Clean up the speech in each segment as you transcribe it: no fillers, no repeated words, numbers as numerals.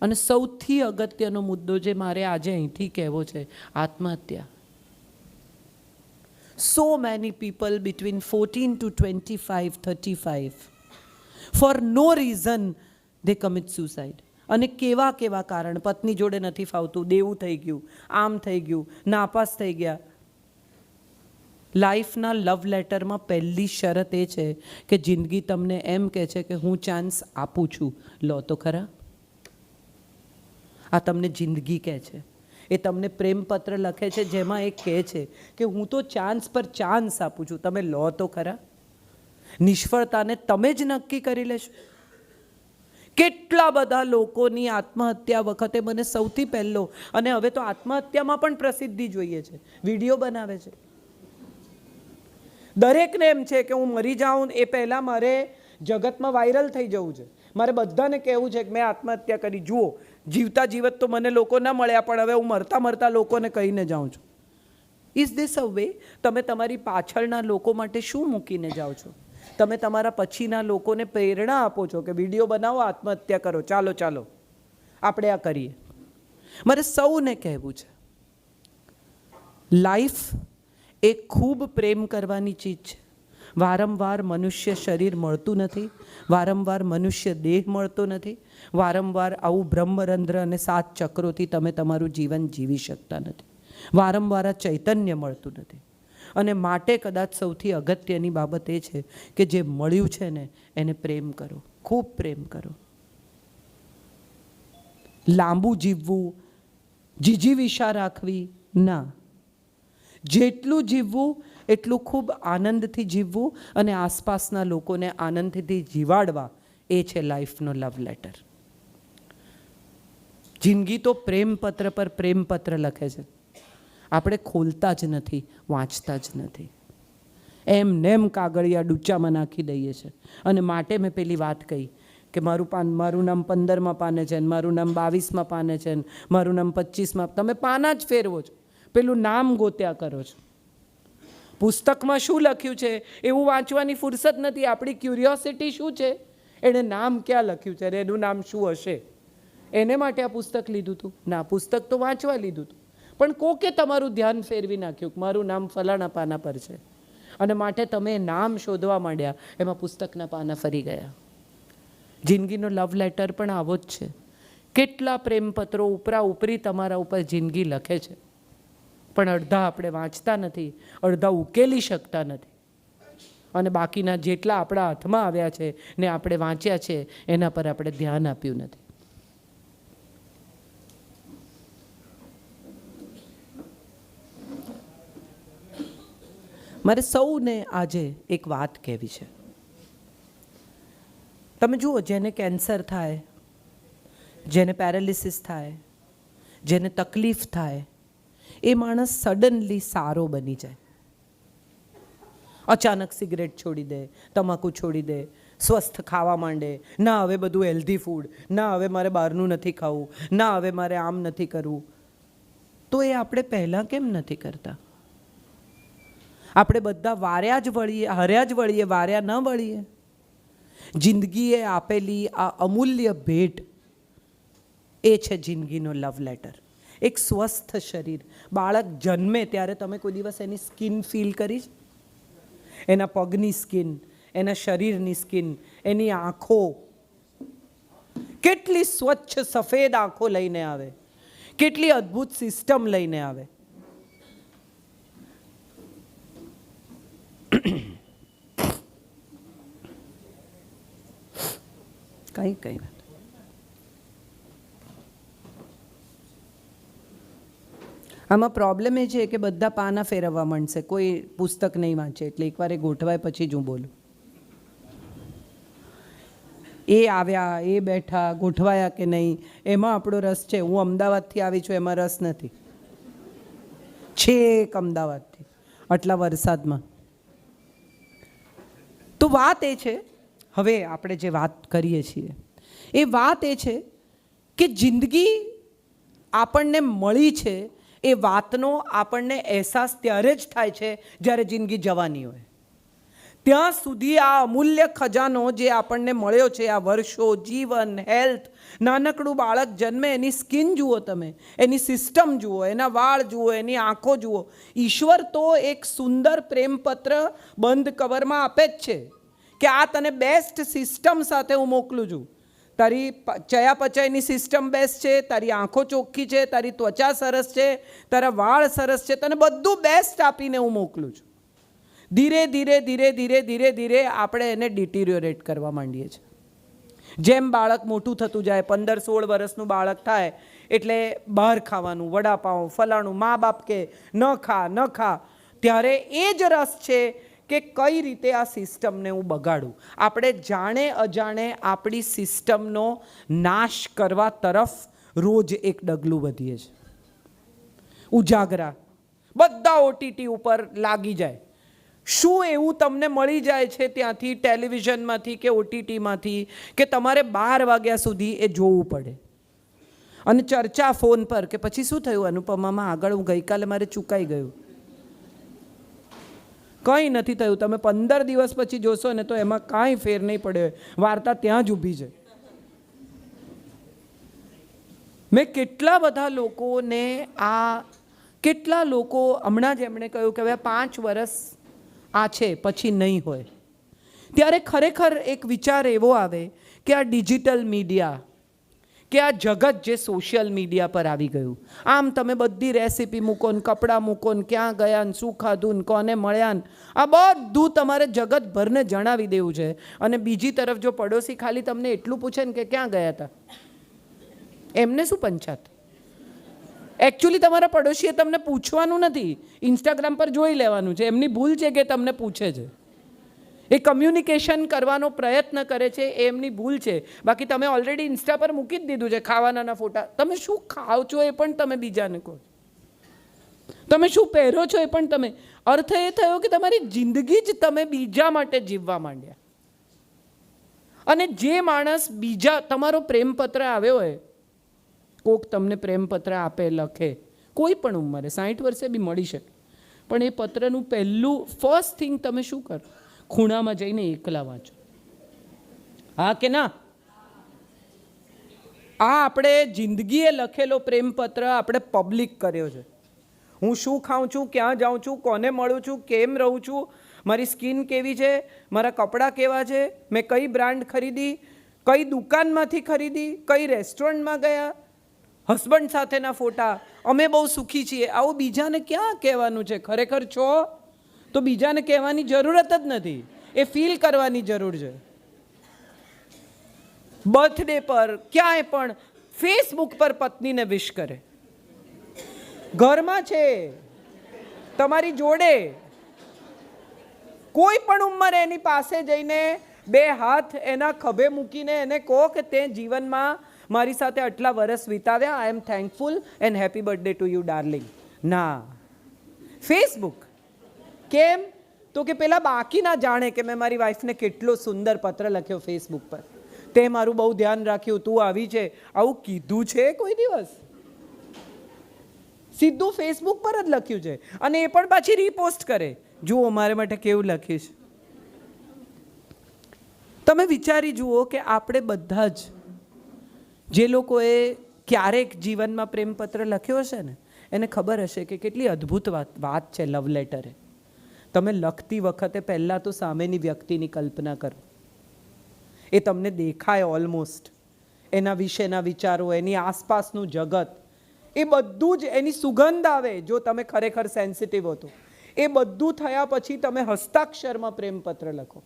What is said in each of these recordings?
અને સૌથી અગત્યનો મુદ્દો જે મારે આજે અહીંથી કહેવો છે, આત્મહત્યા. So many people between 14 to 25, 35, for no reason they commit suicide. અને કેવા કેવા કારણ, પત્ની જોડે નથી ફાવતું, દેવું થઈ ગયું, આમ થઈ ગયું, નાપાસ થઈ ગયા. લાઈફના લવ લેટરમાં પહેલી શરત એ છે કે જિંદગી તમને એમ કહે છે કે હું ચાન્સ આપું છું, લો તો ખરા. આ તમને જિંદગી કહે છે. એ તમને પ્રેમપત્ર લખે છે જેમાં એ કહે છે કે હું તો ચાન્સ પર ચાન્સ આપું છું, તમે લો તો ખરા. નિષ્ફળતાને તમે જ નક્કી કરી લેશો. કેટલા બધા લોકોની આત્મહત્યા વખતે મને સૌથી પહેલો, અને હવે તો આત્મહત્યામાં પણ પ્રસિદ્ધિ જોઈએ છે, વિડીયો બનાવે છે. દરેકને એમ છે કે હું મરી જાઉં એ પહેલાં મારે જગતમાં વાયરલ થઈ જવું છે, મારે બધાને કહેવું છે કે મેં આત્મહત્યા કરી, જુઓ જીવતા જીવત તો મને લોકો ન મળ્યા, પણ હવે હું મરતા મરતા લોકોને કહીને જાઉં છું. Is this a way? તમે તમારી પાછળના લોકો માટે શું મૂકીને જાઓ છો? તમે તમારા પછીના લોકોને પ્રેરણા આપો છો કે વિડીયો બનાવો, આત્મહત્યા કરો, ચાલો ચાલો આપણે આ કરીએ. મારે સૌને કહેવું છે, લાઈફ એ ખૂબ પ્રેમ કરવાની ચીજ છે. વારંવાર મનુષ્ય શરીર મળતું નથી, વારંવાર મનુષ્ય દેહ મળતો નથી, વારંવાર આવું બ્રહ્મરંધ્ર અને 7 ચક્રોથી તમે તમારું જીવન જીવી શકતા નથી, વારંવાર આ ચૈતન્ય મળતું નથી. અને માટે કદાચ સૌથી અગત્યની બાબત એ છે કે જે મળ્યું છે ને એને પ્રેમ કરો, ખૂબ પ્રેમ કરો. લાંબુ જીવવું, જીજીવિષા રાખવી ના. જેટલું જીવવું એટલું ખૂબ આનંદથી જીવવું અને આસપાસના લોકોને આનંદથી જીવાડવા, એ છે લાઈફનો લવ લેટર. જિંદગી તો પ્રેમપત્ર પર પ્રેમપત્ર લખે છે, આપણે ખોલતા જ નથી, વાંચતા જ નથી. એમ નેમ કાગળિયા ડૂચામાં નાખી દઈએ છીએ. અને માટે મેં પેલી વાત કહી કે મારું નામ 15માં પાને છે, મારું નામ 22માં પાને છે, મારું નામ 25માં. તમે પાના જ ફેરવો છો, પેલું નામ ગોત્યા કરો છો. પુસ્તકમાં શું લખ્યું છે એવું વાંચવાની ફુરસદ નથી. આપણી ક્યુરિયોસિટી શું છે, એણે નામ ક્યાં લખ્યું છે, એનું નામ શું હશે, એને માટે આ પુસ્તક લીધું હતું ના. પુસ્તક તો વાંચવા લીધું હતું, પણ કોકે તમારું ધ્યાન ફેરવી નાખ્યું, મારું નામ ફલાણા પાના પર છે, અને માટે તમે નામ શોધવા માંડ્યા, એમાં પુસ્તકના પાના ફરી ગયા. જિંદગીનો લવ લેટર પણ આવો જ છે. કેટલા પ્રેમપત્રો ઉપરા ઉપરી તમારા ઉપર જિંદગી લખે છે, પણ અડધા આપણે વાંચતા નથી, અડધા ઉકેલી શકતા નથી, અને બાકીના જેટલા આપણા હાથમાં આવ્યા છે ને આપણે વાંચ્યા છે એના પર આપણે ધ્યાન આપ્યું નથી. મારે સૌને આજે એક વાત કહેવી છે. તમે જુઓ, જેને કેન્સર થાય, જેને પેરાલિસિસ થાય, જેને તકલીફ થાય, એ માણસ સડનલી સારો બની જાય. અચાનક સિગરેટ છોડી દે, તમાકુ છોડી દે, સ્વસ્થ ખાવા માંડે, ના હવે બધું હેલ્ધી ફૂડ, ના હવે મારે બહારનું નથી ખાવું, ના હવે મારે આમ નથી કરવું. તો એ આપણે પહેલાં કેમ નથી કરતા? આપણે બધા વાર્યા જ વળીએ, હર્યા જ વળીએ, વાર્યા ન વળીએ. જિંદગીએ આપેલી આ અમૂલ્ય ભેટ, એ છે જિંદગીનો લવ લેટર. એક સ્વસ્થ શરીર. બાળક જન્મે ત્યારે તમે કોઈ દિવસ એની સ્કિન ફીલ કરી? એના પગની સ્કિન, એના શરીરની સ્કિન, એની આંખો, કેટલી સ્વચ્છ સફેદ આંખો લઈને આવે, કેટલી અદ્ભુત સિસ્ટમ લઈને આવે. કઈ વાત. આમાં પ્રોબ્લેમ એ છે કે બધા પાના ફેરવવા માંડશે, કોઈ પુસ્તક નહીં વાંચે. એટલે એકવાર એ ગોઠવાય પછી જ હું બોલું. એ આવ્યા, એ બેઠા, ગોઠવાયા કે નહીં, એમાં આપણો રસ છે. હું અમદાવાદથી આવી છું, એમાં રસ નથી. છેક અમદાવાદથી આટલા વરસાદમાં. તો વાત એ છે, હવે આપણે જે વાત કરીએ છીએ એ વાત એ છે કે જિંદગી આપણને મળી છે, એ વાતનો આપણને અહેસાસ ત્યારે જ થાય છે જ્યારે જિંદગી જવાની હોય. ત્યાં સુધી આ અમૂલ્ય ખજાનો જે આપણને મળ્યો છે, આ વર્ષો, જીવન, હેલ્થ, નાનકડું બાળક જન્મે એની સ્કિન જુઓ, તમે એની સિસ્ટમ જુઓ, એના વાળ જુઓ, એની આંખો જુઓ. ઈશ્વર તો એક સુંદર પ્રેમપત્ર બંધ કવરમાં આપે જ છે કે આ તને બેસ્ટ સિસ્ટમ સાથે હું મોકલું છું. તારી ચયાપચયની સિસ્ટમ બેસ્ટ છે, તારી આંખો ચોખ્ખી છે, તારી ત્વચા સરસ છે, તારા વાળ સરસ છે, તને બધું બેસ્ટ આપીને હું મોકલું છું. ધીરે ધીરે ધીરે ધીરે ધીરે ધીરે આપણે એને ડિટિરિયોરેટ કરવા માંડીએ છીએ. જેમ બાળક મોટું થતું જાય, 15-16 વર્ષનું બાળક થાય એટલે બહાર ખાવાનું, વડાપાઉં, ફલાણું, મા બાપ કે ન ખા, ત્યારે એ જ રસ છે કે કઈ રીતે આ સિસ્ટમને હું બગાડું. આપણે જાણે અજાણે આપણી સિસ્ટમનો નાશ કરવા તરફ રોજ એક ડગલું વધીએ છીએ. ઉજાગરા બધા OTT ઉપર લાગી જાય. શું એવું તમને મળી જાય છે ત્યાંથી, ટેલિવિઝનમાંથી કે OTTમાંથી, કે તમારે 12 વાગ્યા સુધી એ જોવું પડે? અને ચર્ચા ફોન પર કે પછી શું થયું અનુપમામાં આગળ, હું ગઈકાલે મારે ચૂકાઈ ગયું. કંઈ નથી થયું. તમે 15 દિવસ પછી જોશો ને તો એમાં કાંઈ ફેર નહીં પડે, વાર્તા ત્યાં જ ઊભી છે. મેં કેટલા બધા લોકોને કેટલા લોકો હમણાં જ એમણે કહ્યું કે હવે 5 વર્ષ આ છે પછી નહીં હોય, ત્યારે ખરેખર એક વિચાર એવો આવે કે આ ડિજિટલ મીડિયા, કે આ જગત જે સોશિયલ મીડિયા પર આવી ગયું, આમ તમે બધી રેસીપી મૂકો ને, કપડાં મૂકો ને, ક્યાં ગયા ને, શું ખાધું ને, કોને મળ્યા ને, આ બધું તમારે જગતભરને જણાવી દેવું છે. અને બીજી તરફ જો પડોશી ખાલી તમને એટલું પૂછે ને કે ક્યાં ગયા હતા, એમને શું પંચાત? એકચ્યુઅલી તમારા પડોશીએ તમને પૂછવાનું નથી, ઇન્સ્ટાગ્રામ પર જોઈ લેવાનું છે. એમની ભૂલ છે કે તમને પૂછે છે. એ કમ્યુનિકેશન કરવાનો પ્રયત્ન કરે છે, એ એમની ભૂલ છે. બાકી તમે ઓલરેડી ઇન્સ્ટા પર મૂકી જ દીધું છે ખાવાના ફોટા. તમે શું ખાઓ છો એ પણ તમે બીજાને કહો, તમે શું પહેરો છો એ પણ તમે. અર્થ એ થયો કે તમારી જિંદગી જ તમે બીજા માટે જીવવા માંડ્યા. અને જે માણસ બીજા, તમારો પ્રેમપત્ર આવ્યો હોય, કોક તમને પ્રેમપત્ર આપે, લખે, કોઈ પણ ઉંમરે, 60 વર્ષે બી મળી શકે, પણ એ પત્રનું પહેલું ફર્સ્ટ થિંગ તમે શું કરો? ખૂણામાં જઈને એકલા વાંચો. હા કે ના? આ આપણે જિંદગીએ લખેલો પ્રેમપત્ર આપણે પબ્લિક કર્યો છે. હું શું ખાઉં છું, ક્યાં જાઉં છું, કોને મળું છું, કેમ રહું છું, મારી સ્કિન કેવી છે, મારા કપડાં કેવા છે, મેં કઈ બ્રાન્ડ ખરીદી, કઈ દુકાનમાંથી ખરીદી, કઈ રેસ્ટોરન્ટમાં ગયા, હસબન્ડ સાથેના ફોટા, અમે બહુ સુખી છીએ. આવું બીજાને ક્યાં કહેવાનું છે? ખરેખર છો તો બીજાને કહેવાની જરૂરત જ નથી, એ ફીલ કરવાની જરૂર છે. બર્થડે પર ક્યાંય પણ ફેસબુક પર પત્નીને વિશ કરે, ઘરમાં છે તમારી જોડે, કોઈ પણ ઉંમરે એની પાસે જઈને 2 હાથ એના ખભે મૂકીને એને કહો કે તે જીવનમાં મારી સાથે આટલા વર્ષ વિતાવ્યા, I am thankful and happy birthday to you darling. ના, ફેસબુક. કેમ? તો કે પેલા બાકી ના જાણે કે મેં મારી વાઈફને કેટલો સુંદર પત્ર લખ્યો ફેસબુક પર, તે મારું બહુ ધ્યાન રાખ્યું, તું આવી છે. આવું કીધું છે કોઈ દિવસ? સીધું ફેસબુક પર જ લખ્યું છે. અને એ પણ પાછી રીપોસ્ટ કરે, જુઓ મારે માટે કેવું લખ્યું છે. તમે વિચારી જુઓ કે આપણે બધા જ જે લોકોએ ક્યારેક જીવનમાં પ્રેમપત્ર લખ્યો હશે ને, એને ખબર હશે કે કેટલી અદ્ભુત વાત છે લવ લેટરે. તમે લખતી વખતે પહેલાં તો સામેની વ્યક્તિની કલ્પના કરો, એ તમને દેખાય ઓલમોસ્ટ, એના વિશેના વિચારો, એની આસપાસનું જગત, એ બધું જ, એની સુગંધ આવે જો તમે ખરેખર સેન્સિટિવ હો તો. એ બધું થયા પછી તમે હસ્તાક્ષરમાં પ્રેમપત્ર લખો.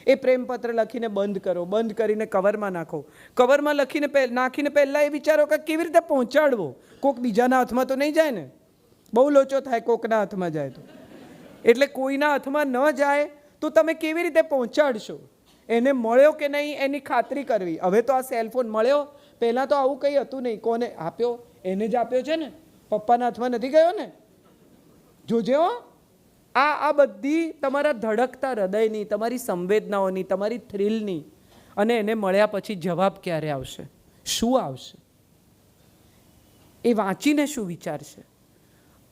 એ પ્રેમપત્ર લખીને બંધ કરો, બંધ કરીને કવરમાં નાખો. કવરમાં નાખીને પહેલાં એ વિચારો કે કેવી રીતે પહોંચાડવો. કોક બીજાના હાથમાં તો નહીં જાય ને, બહુ લોચો થાય કોકના હાથમાં જાય તો. એટલે કોઈના હાથમાં ન જાય તો તમે કેવી રીતે પહોંચાડશો? એને મળ્યો કે નહીં એની ખાતરી કરવી. હવે તો આ સેલફોન મળ્યો, પહેલાં તો આવું કંઈ હતું નહીં. કોને આપ્યો? એને જ આપ્યો છે ને, પપ્પાના હાથમાં નથી ગયો ને. જોજે હો, આ બધી તમારા ધડકતા હૃદયની, તમારી સંવેદનાઓની, તમારી થ્રિલની. અને એને મળ્યા પછી જવાબ ક્યારે આવશે? શું આવશે? એ વાંચીને શું વિચારશે?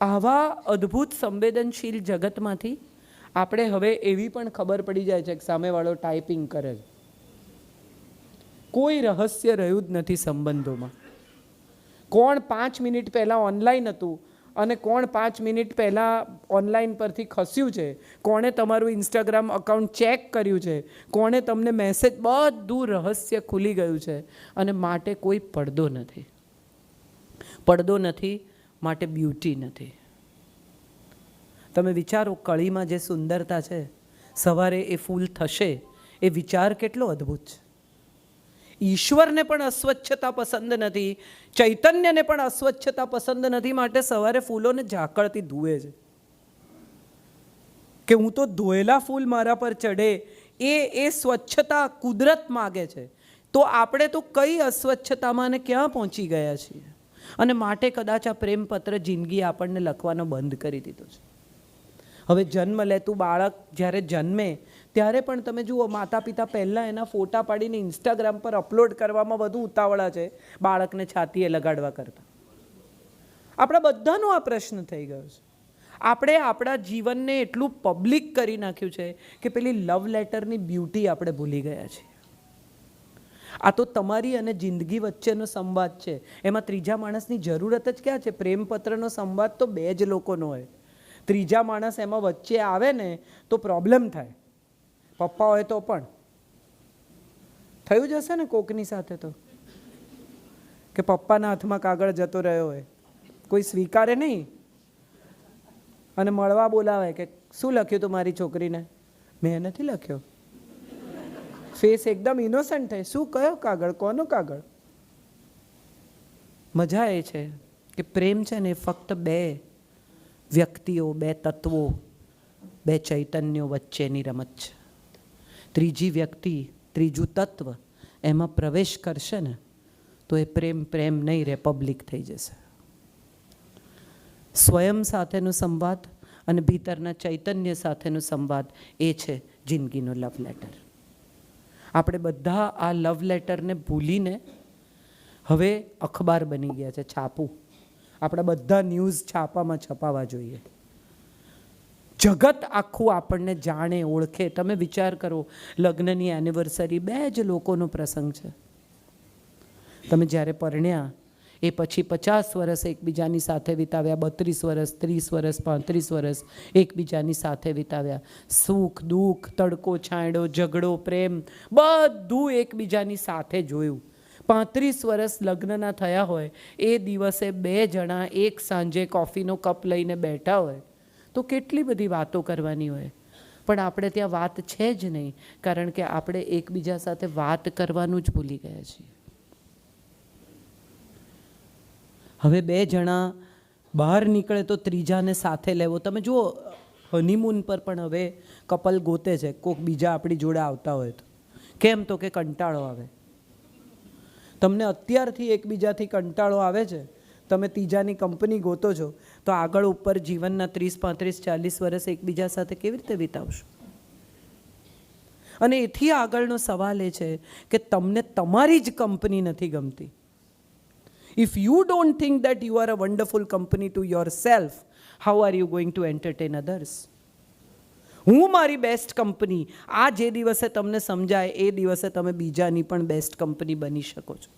આવા અદ્ભુત સંવેદનશીલ જગતમાંથી આપણે હવે એવી પણ ખબર પડી જાય છે કે સામેવાળો ટાઈપિંગ કરે છે. કોઈ રહસ્ય રહ્યું જ નથી સંબંધોમાં. કોણ 5 મિનિટ પહેલાં ઓનલાઈન હતું અને કોણ 5 મિનિટ પહેલાં ઓનલાઈન પરથી ખસ્યું છે, કોણે તમારું ઇન્સ્ટાગ્રામ અકાઉન્ટ ચેક કર્યું છે, કોણે તમને મેસેજ, બધું રહસ્ય ખુલી ગયું છે. અને માટે કોઈ પડદો નથી. પડદો નથી માટે બ્યુટી નથી. તમે વિચારો, કળીમાં જે સુંદરતા છે, સવારે એ ફૂલ થશે, એ વિચાર કેટલો અદ્ભુત છે. ઈશ્વરને પણ અસ્વચ્છતા પસંદ નથી, ચૈતન્યને પણ અસ્વચ્છતા પસંદ નથી, માટે સવારે ફૂલોને ઝાકળથી ધુએ છે કે હું તો ધોયેલા ફૂલ મારા પર ચડે. એ સ્વચ્છતા કુદરત માગે છે. તો આપણે તો કઈ અસ્વચ્છતામાં ને ક્યાં પહોંચી ગયા છીએ. અને માટે કદાચ આ પ્રેમપત્ર જિંદગી આપણને લખવાનો બંધ કરી દીધો છે. હવે જન્મ લેતું બાળક જ્યારે જન્મે ત્યારે પણ તમે જુઓ, માતા પિતા પહેલાં એના ફોટા પાડીને ઇન્સ્ટાગ્રામ પર અપલોડ કરવામાં વધુ ઉતાવળા છે બાળકને છાતીએ લગાડવા કરતાં. આપણા બધાનો આ પ્રશ્ન થઈ ગયો છે. આપણે આપણા જીવનને એટલું પબ્લિક કરી નાખ્યું છે કે પેલી લવ લેટરની બ્યુટી આપણે ભૂલી ગયા છીએ. આ તો તમારી અને જિંદગી વચ્ચેનો સંવાદ છે. એમાં ત્રીજા માણસની જરૂરત જ ક્યાં છે? પ્રેમપત્રનો સંવાદ તો 2 જ લોકોનો હોય. ત્રીજા માણસ એમાં વચ્ચે આવે ને તો પ્રોબ્લેમ થાય. પપ્પા હોય તો પણ થયું જ હશે ને કોકની સાથે તો, કે પપ્પાના હાથમાં કાગળ જતો રહ્યો હોય, કોઈ સ્વીકારે નહીં અને મળવા બોલાવે કે શું લખ્યું તું મારી છોકરીને? મેં નથી લખ્યો. ફેસ એકદમ ઇનોસન્ટ થાય. શું કયો કાગળ? કોનો કાગળ? મજા એ છે કે પ્રેમ છે ને ફક્ત 2 વ્યક્તિઓ, 2 તત્વો, 2 ચૈતન્યો વચ્ચેની રમત છે. ત્રીજી વ્યક્તિ, ત્રીજું તત્વ એમાં પ્રવેશ કરશે ને તો એ પ્રેમ નહીં રહે, પબ્લિક થઈ જશે. સ્વયં સાથેનો સંવાદ અને ભીતરના ચૈતન્ય સાથેનો સંવાદ એ છે જિંદગીનો લવ લેટર. આપણે બધા આ લવ લેટરને ભૂલીને હવે અખબાર બની ગયા છે, છાપું. આપણા બધા ન્યૂઝ છાપામાં છપાવા જોઈએ. જગત આખું આપણને જાણે, ઓળખે. તમે વિચાર કરો, લગ્નની એનિવર્સરી 2 જ લોકોનો પ્રસંગ છે. તમે જ્યારે પરણ્યા એ પછી 50 વર્ષ એકબીજાની સાથે વિતાવ્યા, 32 વર્ષ, 30 વર્ષ, 35 વર્ષ એકબીજાની સાથે વિતાવ્યા. સુખ દુઃખ, તડકો છાંયડો, ઝઘડો, પ્રેમ, બધું એકબીજાની સાથે જોયું. 35 વર્ષ લગ્નના થયા હોય, એ દિવસે 2 જણા એક સાંજે કોફીનો કપ લઈને બેઠા હોય તો કેટલી બધી વાતો કરવાની હોય. પણ આપણે ત્યાં વાત છે જ નહીં, કારણ કે આપણે એકબીજા સાથે વાત કરવાનું જ ભૂલી ગયા છીએ. હવે 2 જણા બહાર નીકળે તો ત્રીજાને સાથે લેવો. તમે જુઓ, હનીમૂન પર પણ હવે કપલ ગોતે છે, કોઈક બીજા આપણી જોડે આવતા હોય તો. કેમ? તો કે કંટાળો આવે. તમને અત્યારથી એકબીજાથી કંટાળો આવે છે, તમે ત્રીજાની કંપની ગોતો છો, તો આગળ ઉપર જીવનના 30, 35, 40 વર્ષ એકબીજા સાથે કેવી રીતે વિતાવશો? અને એથી આગળનો સવાલ એ છે કે તમને તમારી જ કંપની નથી ગમતી. If you don't think that you are a wonderful company to your self, how are you going to entertain others? હું મારી બેસ્ટ કંપની, આ જે દિવસે તમને સમજાય એ દિવસે તમે બીજાની પણ બેસ્ટ કંપની બની શકો છો.